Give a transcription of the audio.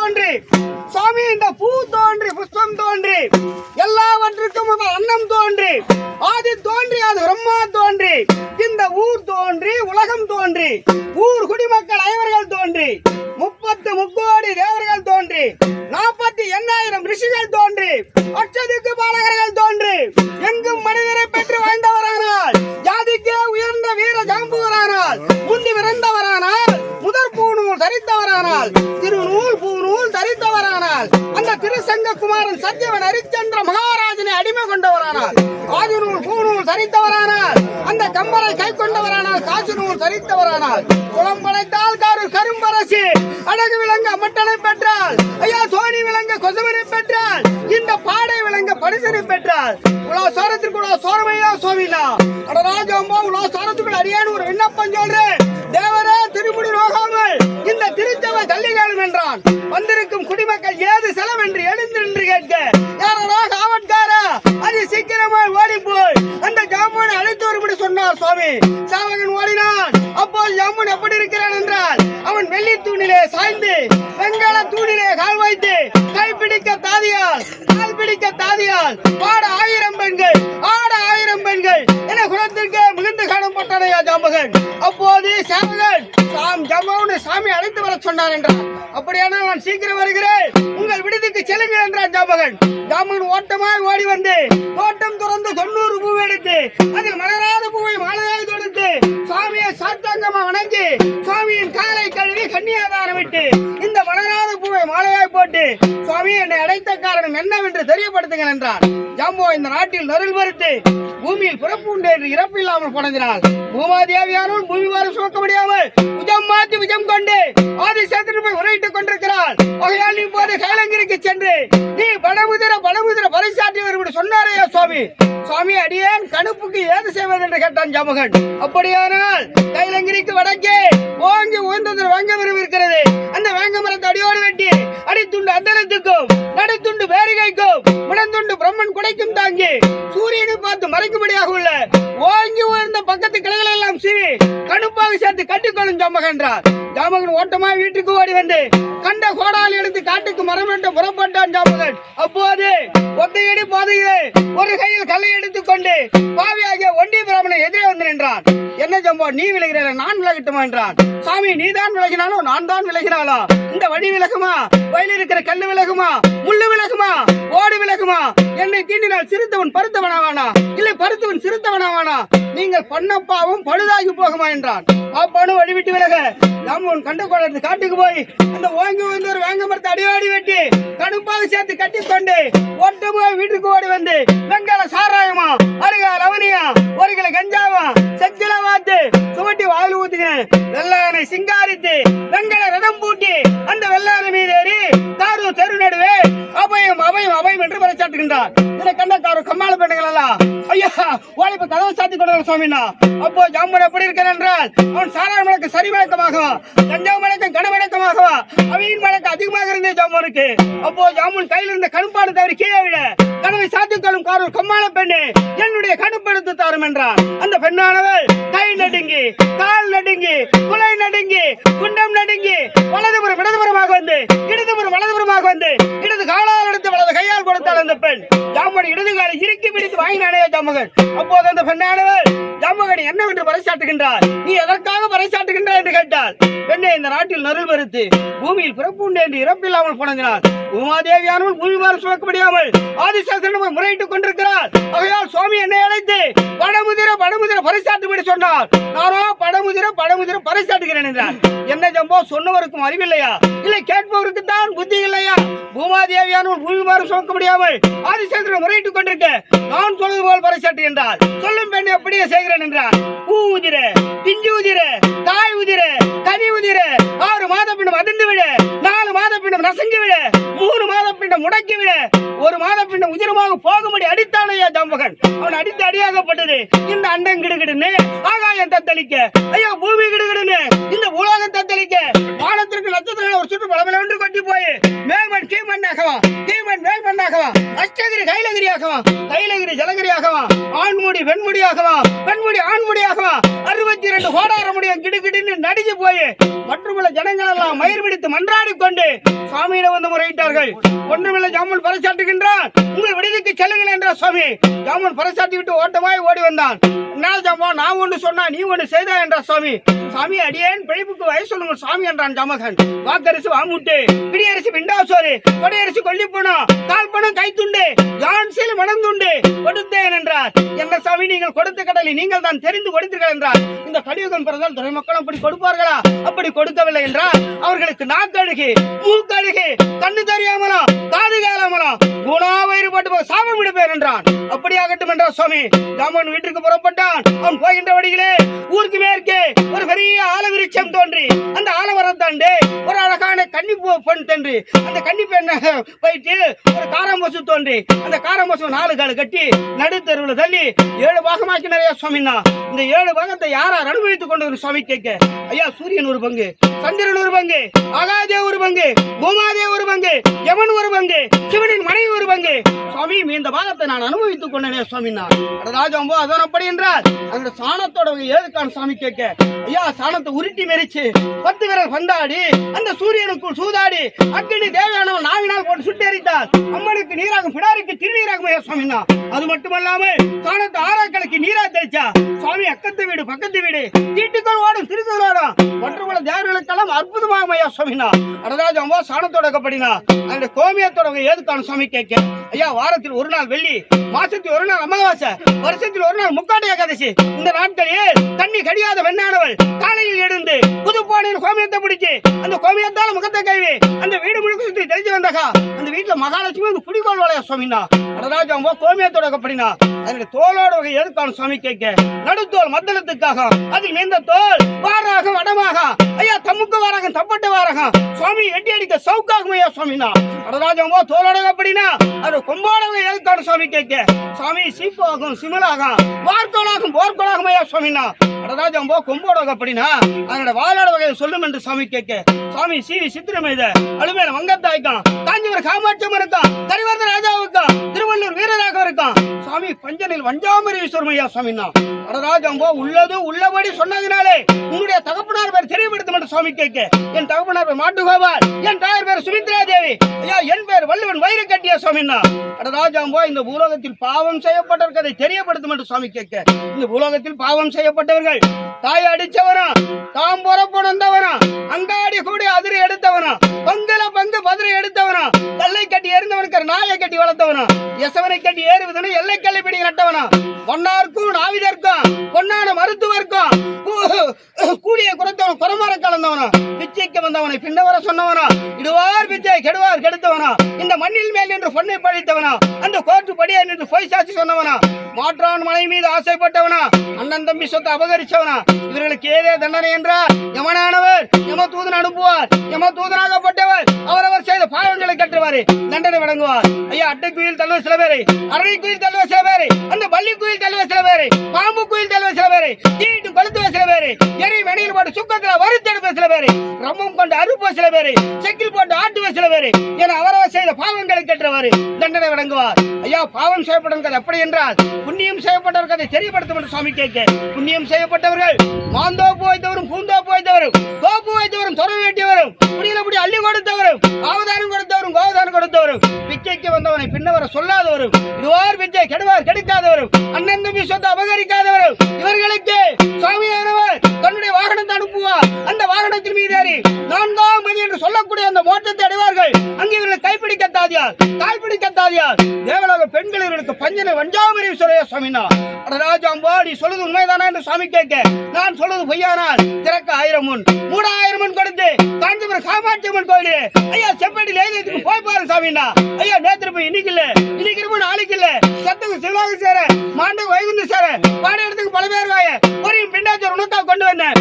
தோன்றி சுவாமி இந்த பூ தோன்றி புஷ்பம் தோன்றி எல்லாவற்றுக்கும் முதல் அன்னம் தோன்றி ஆதி தோன்றி அது பிரம்மா தோன்றி இந்த ஊர் தோன்றி உலகம் தோன்றி ஊர் குடிமக்கள் ஐவர்கள் தோன்றி 30 முக்கோடி தேவர்கள் தோன்றி 48,000 ரிஷிகள் தோன்றி அச்சதிக்கு பாலகர்கள் தோன்றி எங்கும் மனிதரை பெற்று வாழ்ந்தவரானால் ஜாதிக்கே உயர்ந்த வீர ஜாம்புவரானால் முந்தி விரைந்தவரானால் முதற் பூநூல் தரித்தவரானால் திருநூல் பூநூல் தரித்தவரானால் அந்த திருசங்க குமாரன் சத்தியவன் ஹரிச்சந்திர மகாராஜனை அடிமை கொண்டவரானால் ஆதிநூல் பூநூல் தரித்தவரானால் அந்த கம்பரை கை கொண்டவரானால் காசு நூல் தரித்தவரானால் குளம் படைத்தால் கரும்பரசு அழகு விளங்க மட்டனை பெற்றால் ஐயா தோணி விளங்க கொசவனை பெற்றால் இந்த பாடை விளங்க பரிசனை பெற்றால் உலா சோரத்திற்குள்ள சோரமையா சோவிலா அடராஜாம்பா உலா சோரத்துக்குள் அறியான்னு ஒரு விண்ணப்பம் சொல்றேன் தேவரே திருமுடி நோகாமல் இந்த திருச்சபை தள்ளிகாலம் என்றான் வந்திருக்கும் குடிமக்கள் ஏது செலவு என்று எழுந்து கேட்க யாராக ஆவட்காரா அது சீக்கிரமாக ஓடி போய் அந்த ஜாமுனை அழைத்து வரும்படி சொன்னார் சுவாமி சாவகன் ஓடினான் அப்போது ஜாமுன் எப்படி இருக்கிறான் என்றால் அவன் வெள்ளி தூணிலே சாய்ந்து வெங்கல தூணிலே கால் வைத்து கைப்பிடிக்க தாதியால் கால் பிடிக்க தாதியால் பாட 1000 பெண்கள் ஆட 1000 பெண்கள் என குலத்திற்கு மிகுந்து காணப்பட்டானையா ஜாம்பகன் அப்போது சாவகன் ஜாமுனை சாமி அழைத்து வர சொன்னார் என்றார் அப்படியானால் நான் சீக்கிரம் வருகிறேன் உங்கள் விடுதிக்கு செல்லுங்கள் என்றான் ஜாம்பகன் ஜாமுன் ஓட்டமாய் ஓடி வந்து தோட்டம் துறந்து 90 பூ எடுத்து அதில் மலராத பூவை மாலையாய் தொடுத்து சுவாமியை சாத்தாங்கமா வணங்கி சுவாமியின் காலை கழுவி கன்னியாதாரம் விட்டு இந்த மலராத பூவை மாலையாய் போட்டு சுவாமி என்னை அடைத்த காரணம் என்னவென்று தெரியப்படுத்துங்கள் என்றார் ஜாம்போ இந்த நாட்டில் நருள் மறுத்து பூமியில் பிறப்பு உண்டு என்று இறப்பு இல்லாமல் புணர்ந்தினாள் பூமாதேவியானோடு பூமி வாரம் சுமக்க முடியாமல் புஜம் மாற்றி புஜம் கொண்டு ஆதிசேத்திரம் போய் உரையிட்டுக் கொண்டிருக்கிறாள் ஆகையால் நீ போது கைலங்கிரிக்கு சென்று நீ படமுதிர பறைசாற்றி வரும்படி சொன்னாரையா சுவாமி சுவாமி அடியேன் கணுப்புக்கு ஏது செய்வது என்று கேட்டான் ஜாம்பகன் அப்படியானால் கைலங்கிரிக்கு வடக்கே ஓங்கி உயர்ந்த வேங்க மரம் இருக்கிறது அந்த வேங்க மரத்தை அடியோடு வெட்டி அடித்துண்டு அந்தரத்துக்கும் நடுத்துண்டு வேரிகைக்கும் முடந்துண்டு பிரம்மன் குடைக்கும் தாங்கி சூரியனை பார்த்து மறைக்கும்படியாக உள்ள ஓங்கி உயர்ந்த பக்கத்து கிளைகளை எல்லாம் சீவி கணுப்பாக சேர்த்து கட்டிக்கொள்ளும் ஜாம்பகன் என்றார் ஜாம்பகன் ஓட்டமாய் வீட்டுக்கு ஓடி வந்து கண்ட கோடால் எடுத்து காட்டுக்கு மரம் என்று புறப்பட்டான் ஜாம்பகன் அப்போது ஒத்தையடி பாதையிலே ஒரு கையில் கல்லை எடுத்துக் கொண்டு பாவியாகிய ஒண்டி பிராமணனை எதிரே வந்து நின்றான் என்ன ஜம்போ நீ விலகிற நான் விலகட்டுமா என்றான் சாமி நீதான் விலகினாலோ நான் தான் விலகினாலோ இந்த வழி விலகுமா வயலில் இருக்கிற கல்லு விலகுமா முள்ளு விலகுமா ஓடு விலகுமா என்னை தீண்டினால் சிறுத்தவன் பருத்தவனாவானா இல்லை பருத்தவன் சிறுத்தவனாவானா நீங்கள் பண்ணப்பாவும் பழுதாகி போகுமா என்றான் பாப்பானும் வழிவிட்டு விலக ஜாம்பவன் கண்ட கோடத்து காட்டுக்கு போய் அந்த ஓங்கி வந்து ஒரு வேங்க மரத்தை அடிவாடி வெட்டி கடுப்பாக சேர்த்து கட்டிக்கொண்டு ஓட்டமாக வீட்டுக்கு ஓடி வந்து வெங்கால சாராயமா அருகா லவனியா ஒரு கிலோ கஞ்சாவா செச்சில வாத்து சுவட்டி வாயில் ஊத்துகிறேன் வெள்ளானை சிங்காரித்து வெங்கல ரதம் பூட்டி அந்த வெள்ளானை மீது ஏறி காரு தெரு நடுவே அபயம் அபயம் அபயம் என்று பறைச்சாட்டுகின்றார் இதை கண்ட காரு கம்மாள பெண்கள் எல்லாம் ஐயா ஓடிப்ப கதவை சாத்தி கொண்டார் சுவாமினா அப்போ ஜாம்பன் எப்படி இருக்கிறான் என்றால் அவன் சாராய மழக்கு சரி வழக்கமாகவா கஞ்சா வழக்கம் கன வழக்கமாகவா அவையின் வழக்கு அதிகமாக இருந்தே ஜாம்பனுக்கு அப்போ ஜாம்பன் கையில் இருந்த கணுப்பாடு தவறி கீழே விட கனவை சாத்திக்கொள்ளும் காரு கம்மாள பெண்ணு என்னுடைய கணுப்படுத்து தாரும் என்றான் அந்த பெண்ணானவள் கை நடுங்கி கால் நடுங்கி குலை நடுங்கி குண்டம் நடுங்கி வலதுபுறம் இடதுபுறமாக வந்து இடதுபுறம் வலதுபுறமாக வந்து இடது காலால் எடுத்து வலது கையால் கொடுத்தாள் அந்த பெண் ஜாம்பன் இடது காலை இறுக்கி பிடித்து வாங்கினானே ஜாம்பகன் அப்போது அந்த பெண்ணானவள் ஜாம்பகன் என்னவென்று பறைசாட்டுகின்றார் நீ எதற்காக பறைசாட்டுகின்றார் என்று கேட்டாள் பெண்ணே இந்த நாட்டில் நருள் மறுத்து பூமியில் பிறப்பு உண்டு என்று இறப்பில்லாமல் புணர்ந்தினார் உமாதேவியானவள் பூமி மாறு சுமக்க முடியாமல் ஆதிசேஷன் முறையிட்டுக் கொண்டிருக்கிறார் ஆகையால் சுவாமி என்னை அழைத்து படமுதிர பறைசாட்டும்படி சொன்னார் நானோ படமுதிர பறைசாட்டுகிறேன் என்றார் என்ன ஜம்போ சொன்னவருக்கும் அறிவில்லையா இல்லை கேட்பவருக்கு தான் புத்தி இல்லையா பூமாதேவியானவள் பூமி மாறு சுமக்க முடியாமல் ஆதிசேஷன் முறையிட்டுக் கொண்டிருக்க நான் சொல்வது போல் பறைசாட்டு என்றார் சொல்லும் பெண்ணை அப்படியே செய்கிறேன் என்றார் பூ உதிர பிஞ்சு உதிர காய் உதிர கனி உதிர 6 மாத பின்னம் அதிர்ந்து விட 4 மாத பின்னம் நசங்கி விட 3 மாத பின்னம் முடக்கி விட 1 மாத பின்னம் உதிரமாக போகும்படி அடித்தானையா ஜாம்பகன் அவன் அடித்து அடியாகப்பட்டது இந்த அண்டம் கிடுகிடுன்னு ஆகாயம் தத்தளிக்க ஐயோ பூமி கிடுகிடுன்னு இந்த உலகம் தத்தளிக்க வானத்திற்கு நட்சத்திரங்கள் ஒரு சுற்று பலபல ஒன்று கொட்டி போய் மேல்மண் கீழ்மண்ணாகவா கீழ்மண் மேல்மண்ணாகவா அஷ்டகிரி கைலகிரியாகவா கைலகிரி ஜலகிரியாகவா ஆண்முடி பெண்முடியாகவா பெண்முடி ஆண்முடியாகவா 62 கோடார முடியும் கிடுகிடுன்னு நடிச்சு போய் மற்றுமுள்ள ஜனங்கள் எல்லாம் மயிர் பிடித்து மன்றாடி கொண்டு சுவாமியிடம் வந்து முறையிட்டார்கள். ஒன்றுமில்லை, ஜாமன் பறைசாட்டுகின்றான், உங்கள் விடுதிக்கு செல்லுங்கள் என்றார் சுவாமி. ஜாமன் பறைசாட்டி விட்டு ஓட்டமாய் ஓடி வந்தான். என்ன ஜாமா, நான் ஒன்று சொன்னா நீ ஒன்று செய்தா என்றார் சுவாமி. சாமி, அடியேன் பிழைப்புக்கு வயசு சொல்லுங்க சுவாமி என்றான் ஜாமகன். வாக்கரிசி வாமுட்டு, பிடியரிசி பிண்டாசோறு, கொடையரிசி கொல்லிப்பணம், கால் பணம் கைத்துண்டு, யான்சில் மணந்துண்டு கொடுத்தேன் என்றார். என்ன சாமி, நீங்கள் கொடுத்த கடலை நீங்கள் தான் தெரிந்து கொடுத்தீர்கள் என்றார். இந்த கலியுகம் பிறந்தால் துறை மக்கள் அப்படி கொடுப்பார்களா? அப்படி கொடுக்கவில்லை என்றால் அவர்களுக்கு நாக்கழுகி, மூக்கழுகி, கண்ணு தெரியாமலாம், காது கேளாமலாம், குணா வேறுபட்டு போய் சாபம் விடுப்பேன் என்றான். அப்படியாகட்டும் என்றார் சுவாமி. ராமன் வீட்டுக்கு புறப்பட்டான். அவன் போகின்ற வழியிலே ஊருக்கு மேற்கே ஒரு பெரிய ஆலவிருட்சம் தோன்றி, அந்த ஆலமரம் தாண்டி ஒரு அழகான கன்னி பெண் தோன்றி, அந்த கன்னி பெண்ணை போயிட்டு ஒரு காராம்பசு தோன்றி, அந்த காராம்பசு 4 கால் கட்டி நடுத்தருவில் தள்ளி 7 பாகமாக்கி நிறைய சுவாமினா. இந்த 7 பாகத்தை யாரார் அனுபவித்துக் கொண்டு சுவாமி கேட்க, ஐயா சூரியன் ஒரு பங்கு, சந்திரன் ஒரு பங்கு, ஆகாதேவ் ஒரு பங்கு, பூமாதேவ் ஒரு பங்கு, யமன் ஒரு பங்கு, சிவனின் மனைவி ஒரு பங்கு. சுவாமி, இந்த பாகத்தை நான் அனுபவித்துக் கொண்டேனே சுவாமினா. ராஜாம்போ அதன் அப்படி என்றால் அந்த சாணத்தோட ஏதுக்கான சாமி கேட்க, ஐயா சாணத்தை உருட்டி மெரிச்சு 10 விரல் பந்தாடி அந்த சூரியனுக்குள் சூதாடி அக்கினி தேவையானவன் நாவினால் போட்டு சுட்டெரித்தார். அம்மனுக்கு நீராகும், பிடாரிக்கு திருநீராகும் ஐயா சுவாமினா. அது மட்டுமல்லாமல் சாணத்தை ஆறாக்களுக்கு நீரா தெளிச்சா சுவாமி. அக்கத்து வீடு பக்கத்து வீடு, தீட்டுக்கள் ஓடும் திருக்குள் ஓடும், மற்றவங்கள தேவர்களுக்கெல்லாம் அற்புதமாகும் ஐயா சுவாமினா. அடராஜாம்போ சாணத்தோட கப்படினா அந்த கோமியத்தோட ஏதுக்கான சுவாமி கேட்க, ஐயா வாரத்தில் ஒரு நாள் வெள்ளி, மாசத்தில் ஒரு நாள் அமாவாசை, வருஷத்தில் ஒரு நாள் முக்காட்டு ஏகாதசி, இந்த நாட்களில் தண்ணி கடியாத வெண்ணானவள் காலையில் எழுந்து புதுப்பானையில் கோமியத்தை பிடிச்சு அந்த கோமியத்தால முகத்தை கைவி அந்த வீடு முழுக்க சுற்றி தெளிச்சு வந்தாக்கா அந்த வீட்டுல மகாலட்சுமி வந்து குடிகோள் வளைய சுவாமினா. அடராஜாம்போ கோமியத்தோட கப்படினா அதனுடைய தோலோட வகை எதுக்கான சுவாமி கேட்க, நடுத்தோல் மத்தளத்துக்காக, அதில் மேந்த தோல் வாராகம் வடமாகம், ஐயா தம்முக்கு வாராகம் தப்பட்ட வாராகம் சுவாமி எட்டி அடிக்க சவுக்காகும் ஐயா சுவாமினா. அடராஜாம்போ தோலோட கப்படினா அது கொம்போட வகை எதுக்கான சுவாமி கேட்க, சுவாமி சீப்பாகும் சிமலாகும் வார்கோளாகும் போர்கோளாகும் ஐயா சுவாமினா. அடராஜாம்போ கொம்போட கப்படினா அதனோட வாழோட வகையை சொல்லும் என்று சுவாமி கேட்க, சுவாமி சிவி சித்திரமேத அலுமேல மங்கத்தாய்க்கான், காஞ்சிபுரம் காமாட்சியம் இருக்கான், கரிவர்த ராஜாவுக்கான், திருவள்ளூர் வீரராக இருக்கான் சுவாமி, பஞ்சனில் வஞ்சாமரீஸ்வரம் ஐயா சுவாமினா. அடராஜாம்போ உள்ளது உள்ளபடி சொன்னதினாலே உங்களுடைய தகப்பனார் பேர் தெரியப்படுத்தும் என்று சுவாமி கேட்க, என் தகப்பனார் பேர் மாட்டுகோபால், என் தாயார் பேர் சுமித்ரா தேவி, ஐயா என் பேர் வள்ளுவன் வயிறு கட்டிய சுவாமினா. அடராஜாம்போ இந்த பூலோகத்தில் பாவம் செய்யப்பட்டவர்கள் அதை தெரியப்படுத்தும் என்று சுவாமி கேட்க, இந்த பூலோகத்தில் பாவம் செய்யப்பட்டவர்கள் தாயை அடிச்சவனா, தாம் புறப்படந்தவனா, அங்காடி கூடி அதிரி எடுத்தவனா, பங்குல பங்கு பதிரி எடுத்தவனா, கல்லை கட்டி எறிந்தவனுக்கு நாயை கட்டி வளர்த்தவனா, எசவனை கட்டி ஏறுவதனை எல்லை கல்லை பிடி நட்டவனா, பொன்னார்க்கும் நாவிதற்கும் பொன்னான மருத்துவர்க்கும் கூடிய குறைத்தவன் குரமாற கலந்தவனா, பிச்சைக்கு வந்தவனை பின்ன வர சொன்னவனா, இடுவார் பிச்சை கெடுவார் கெடுத்தவனா, இந்த மண்ணில் மேல் நின்று பொண்ணை பழித்தவனா, அந்த கோர்ட்டு படியா நின்று பொய் சாட்சி சொன்னவனா, மாற்றான் மனை மீது ஆசைப்பட்டவனா, அண்ணன் தம்பி சொத்தை அபகரிச்சவனா, இவர்களுக்கு ஏதே தண்டனை என்றால் யமனானவர் யம தூதன் அனுப்புவார். யம தூதனாகப்பட்டவர் அவரவர் செய்த பாவங்களை கட்டுவாரு, தண்டனை வழங்குவார். ஐயா அட்டை குயில் தள்ளுவ சில பேரை, அரணை குயில் தள்ளுவ சில பேரை, அந்த பள்ளி குயில் தள்ளுவ சில பேரை, பாம்பு குயில் தள்ளுவ சில பேரை, தீட்டு கொளுத்துவ சில பேரை, எரி வெடியில் போட்டு சுக்கத்துல வறுத்தெடுப்ப சில பேரை, ரம்மம் கொண்டு அறுப்ப சில பேரை, செக்கில் போட்டு ஆட்டுவ சில பேரை என அவரவர் செய்த பாவங்களை கட்டுவாரு, தண்டனை வழங்குவார். ஐயா பாவம் செய்யப்பட்டவர்கள் எப்படி என்றால் புண்ணியம் செய்யப்பட்டவர்கள் அதை தெரியப்படுத்தும் என்று சுவாமி கேட்க, புண்ணியம் செய்யப்பட்டவர்கள் மாந்தோப்பு வைத்தவரும் பூந்தோப்பு வைத்தவரும் தோப்பு வைத்தவரும் துறவு வேட்டியவரும் புடியிலபடி அள்ளி கொடுத்தவரும் அவதானம் கொடுத்தவரும் கோவதானம் கொடுத்தவரும் பிச்சைக்கு வந்தவனை பின்னவர சொல்லாதவரும் இதுவார் பிச்சை கெடுவார் கெடுக்காதவரும் அண்ணன் தம்பி சொத்தை அபகரிக்காதவரும் இவர்களுக்கு சுவாமியானவர் தன்னுடைய வாகனத்தை அனுப்புவார். அந்த வாகனத்தின் மீது ஏறி 4ஆம் மதி என்று சொல்லக்கூடிய அந்த மோட்டத்தை அடைவார்கள். அங்கே இவர்களை கைப்பிடிக்கத்தாதியார் கால்பிடிக்கத்தாதியார் தேவலோக பெண்கள் இவர்களுக்கு பஞ்சனை வஞ்சாமரீஸ்வரையா சுவாமினா. ராஜாம்பா நீ சொல்லுது உண்மைதானா என்று சுவாமி கேட்க, நான் சொல்லுது பொய்யானால் திறக்க 1000 முன் 3000 முன் கொடுத்து காஞ்சிபுரம் காமாட்சியம்மன் கோயிலே ஐயா செப்பேட்டில் எழுதியதுக்கு போய் பாரு சாமினா. ஐயா நேத்திர போய் இன்னைக்கு இல்ல, இன்னைக்கு இருப்ப நாளைக்கு இல்ல, சத்துக்கு சிவலாக சேர மாண்டகு வைகுந்து சேர பாட இடத்துக்கு பல பேர் வாய ஒரு பிண்டாச்சர் உணத்தா கொண்டு வந்தேன்.